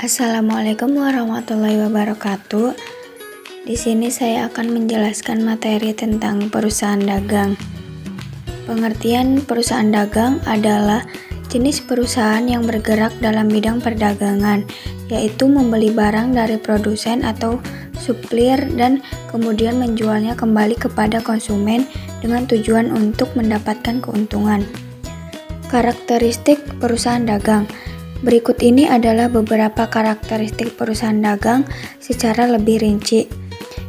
Assalamualaikum warahmatullahi wabarakatuh. Di sini saya akan menjelaskan materi tentang perusahaan dagang. Pengertian perusahaan dagang adalah jenis perusahaan yang bergerak dalam bidang perdagangan, yaitu membeli barang dari produsen atau supplier dan kemudian menjualnya kembali kepada konsumen dengan tujuan untuk mendapatkan keuntungan. Karakteristik perusahaan dagang. Berikut ini adalah beberapa karakteristik perusahaan dagang secara lebih rinci.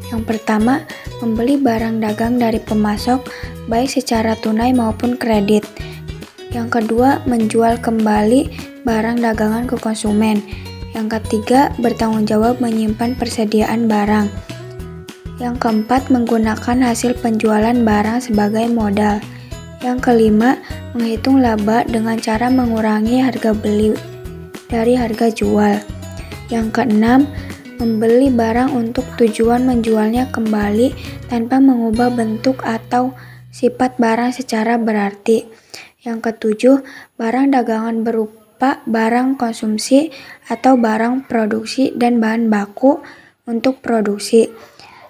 Yang pertama, membeli barang dagang dari pemasok, baik secara tunai maupun kredit. Yang kedua, menjual kembali barang dagangan ke konsumen. Yang ketiga, bertanggung jawab menyimpan persediaan barang. Yang keempat, menggunakan hasil penjualan barang sebagai modal. Yang kelima, menghitung laba dengan cara mengurangi harga beli dari harga jual. Yang keenam, membeli barang untuk tujuan menjualnya kembali tanpa mengubah bentuk atau sifat barang secara berarti. Yang ketujuh, barang dagangan berupa barang konsumsi atau barang produksi dan bahan baku untuk produksi.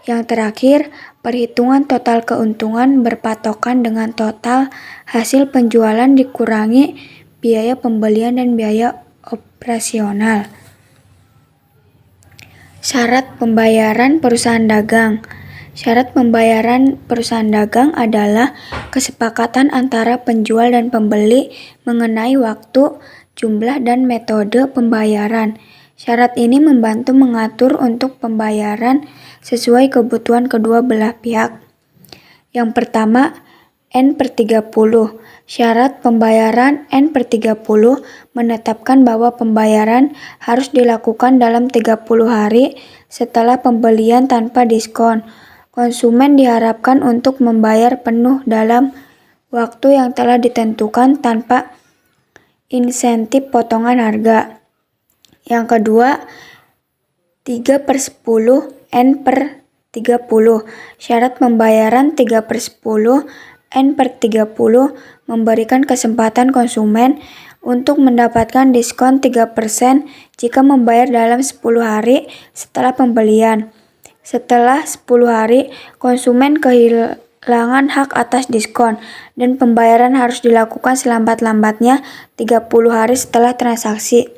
Yang terakhir, perhitungan total keuntungan berpatokan dengan total hasil penjualan dikurangi biaya pembelian dan biaya operasional. Syarat pembayaran perusahaan dagang. Syarat pembayaran perusahaan dagang adalah kesepakatan antara penjual dan pembeli mengenai waktu, jumlah, dan metode pembayaran. Syarat ini membantu mengatur untuk pembayaran sesuai kebutuhan kedua belah pihak. Yang pertama, N/30. Syarat pembayaran N/30 menetapkan bahwa pembayaran harus dilakukan dalam 30 hari setelah pembelian tanpa diskon. Konsumen diharapkan untuk membayar penuh dalam waktu yang telah ditentukan tanpa insentif potongan harga. Yang kedua, 3/10 N/30. Syarat pembayaran 3/10 N/30 memberikan kesempatan konsumen untuk mendapatkan diskon 3% jika membayar dalam 10 hari setelah pembelian. Setelah 10 hari, konsumen kehilangan hak atas diskon dan pembayaran harus dilakukan selambat-lambatnya 30 hari setelah transaksi.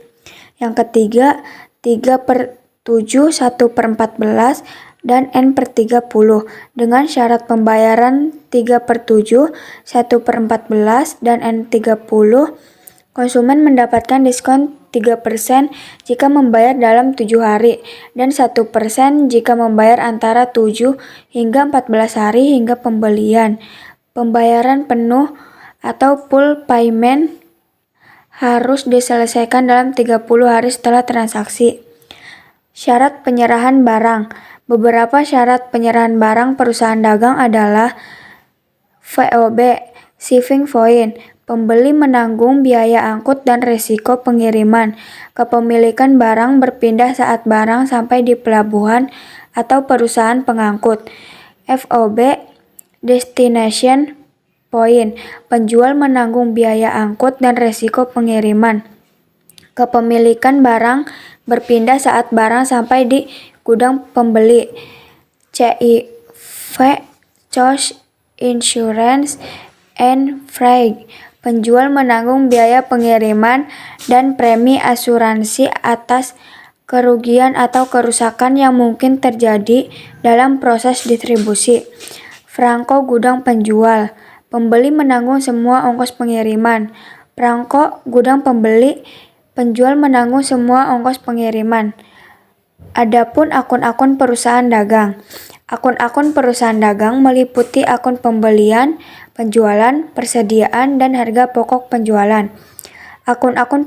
Yang ketiga, 3/7, 1/14, dan N/30 dengan syarat pembayaran 3/7, 1/14, dan N/30. Konsumen mendapatkan diskon 3% jika membayar dalam 7 hari dan 1% jika membayar antara 7 hingga 14 hari hingga pembelian. Pembayaran penuh atau full payment harus diselesaikan dalam 30 hari setelah transaksi. Syarat penyerahan barang. Beberapa syarat penyerahan barang perusahaan dagang adalah VOB, shipping point, pembeli menanggung biaya angkut dan risiko pengiriman. Kepemilikan barang berpindah saat barang sampai di pelabuhan atau perusahaan pengangkut. FOB, destination point, penjual menanggung biaya angkut dan risiko pengiriman. Kepemilikan barang berpindah saat barang sampai di gudang pembeli. CIV, Cost Insurance and Freight, penjual menanggung biaya pengiriman dan premi asuransi atas kerugian atau kerusakan yang mungkin terjadi dalam proses distribusi. Franko gudang penjual, pembeli menanggung semua ongkos pengiriman. Prangko gudang pembeli, penjual menanggung semua ongkos pengiriman. Adapun akun-akun perusahaan dagang. Akun-akun perusahaan dagang meliputi akun pembelian, penjualan, persediaan, dan harga pokok penjualan. Akun-akun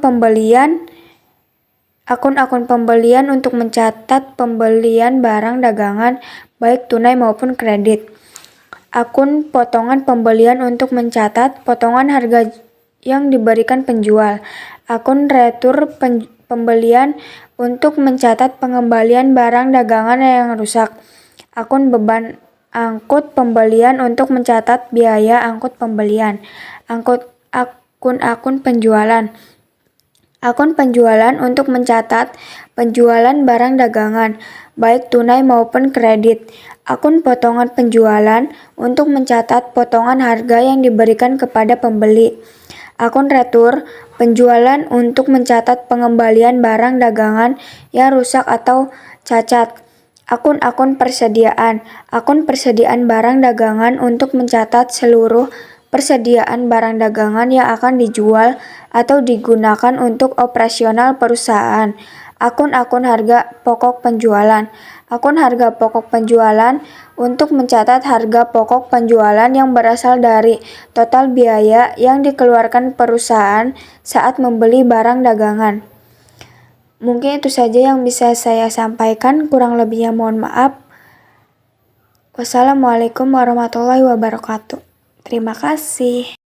pembelian untuk mencatat pembelian barang dagangan baik tunai maupun kredit. Akun potongan pembelian untuk mencatat potongan harga yang diberikan penjual. Akun retur pembelian untuk mencatat pengembalian barang dagangan yang rusak. Akun beban angkut pembelian untuk mencatat biaya angkut pembelian. Akun-akun penjualan. Akun penjualan untuk mencatat penjualan barang dagangan, baik tunai maupun kredit. Akun potongan penjualan untuk mencatat potongan harga yang diberikan kepada pembeli. Akun retur penjualan untuk mencatat pengembalian barang dagangan yang rusak atau cacat. Akun-akun persediaan. Akun persediaan barang dagangan untuk mencatat seluruh persediaan barang dagangan yang akan dijual atau digunakan untuk operasional perusahaan. Akun-akun harga pokok penjualan. Akun harga pokok penjualan untuk mencatat harga pokok penjualan yang berasal dari total biaya yang dikeluarkan perusahaan saat membeli barang dagangan. Mungkin itu saja yang bisa saya sampaikan, kurang lebihnya mohon maaf. Wassalamualaikum warahmatullahi wabarakatuh. Terima kasih.